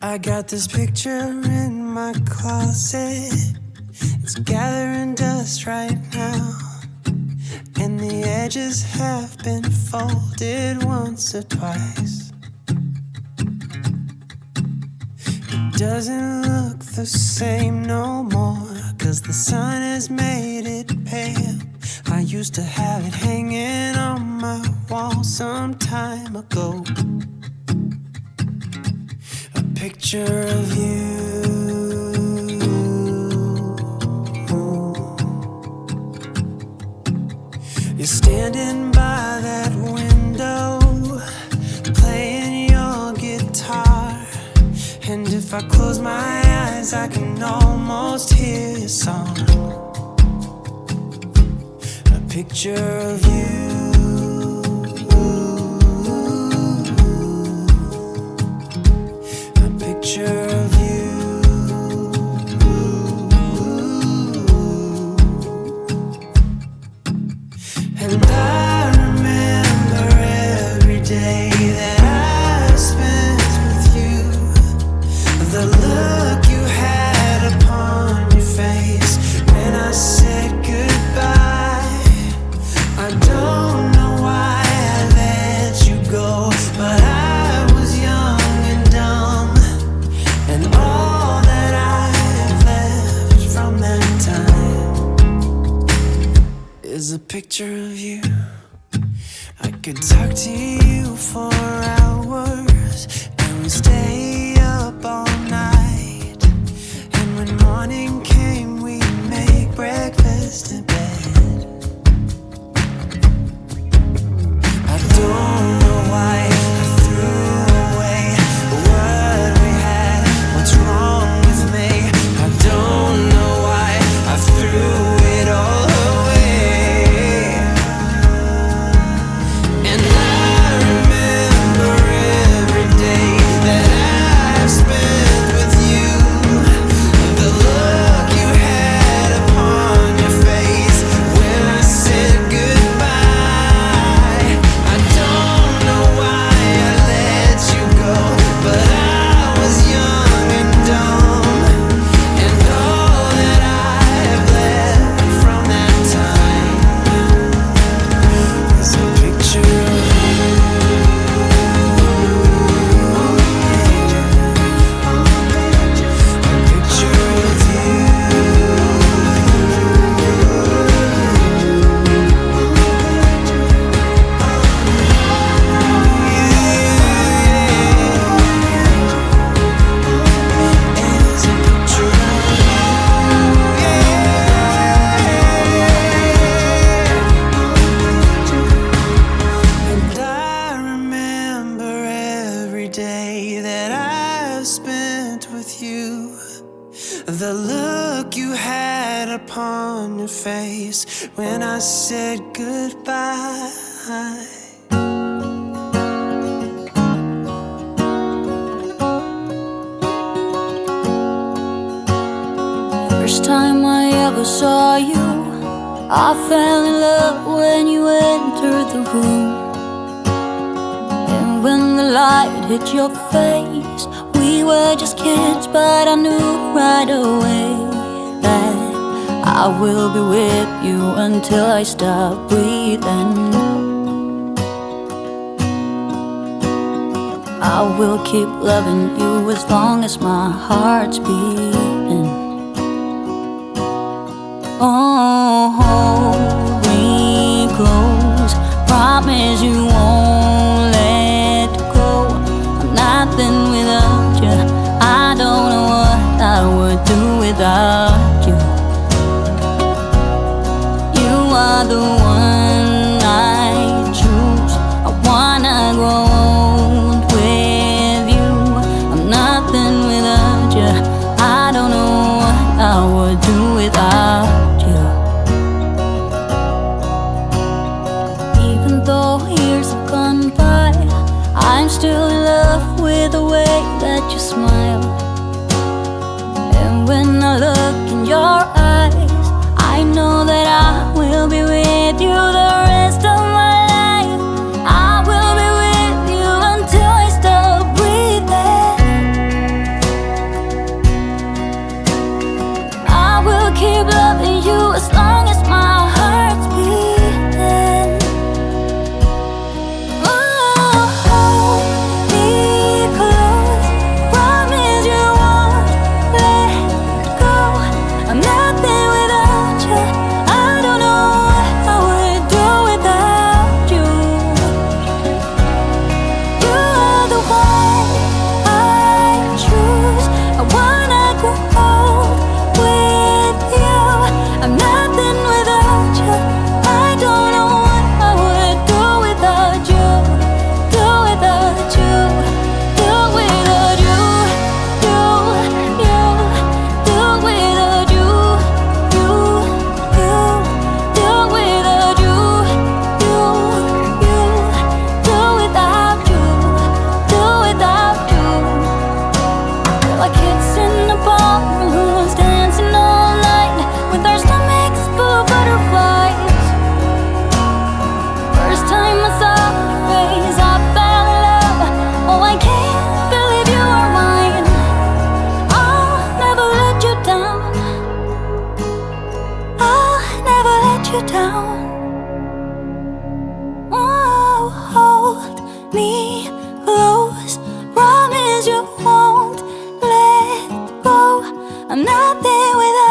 I got this picture in my closet. It's gathering dust right now, and the edges have been folded once or twice. It doesn't look the same no more, 'cause the sun has made it pale. I used to have it hanging on my wall some time ago. A picture of you. You're standing by that window, playing your guitar. And if I close my eyes, I can almost hear your song. A picture of you. A picture of you. And I remember every day that I spent with you, the look you had upon your face when I said goodbye. I don't know why I let you go, but I was young and dumb, and all that I have left from that time is a picture of you. I could talk to you for hours, and we'd stay up all night. And when morning came, we'd make breakfast in bed. I don't know why I threw away what we had. What's wrong with me? I don't know why I threw it all away. And I remember every day that I've spent with you, the look you had upon your face when I said goodbye. I don't know why I let you go, but I was young and dumb, and all that I have left from that time is a picture of you. A picture of you. It's a picture of you. And I remember every day that I've spent with you, the look you had upon your face when I said goodbye. First time I ever saw you, I fell in love when you entered the room. And when the light hit your face, we were just kids, but I knew right away that I will be with you until I stop breathing. I will keep loving you as long as my heart's beating. Oh, hold me close, promise you won't let go. I'm nothing without you, I don't know what I would do without you. You are the one I choose, I wanna grow old with you. I'm nothing without you, I don't know what I would do without you. Even though years have gone by, I'm still in love with the way that you smile. And when I look in your eyes, I know that I will be with you the rest of my life. I will be with you until I stop breathing. down. Oh, hold me close. Promise you won't let go. I'm nothing without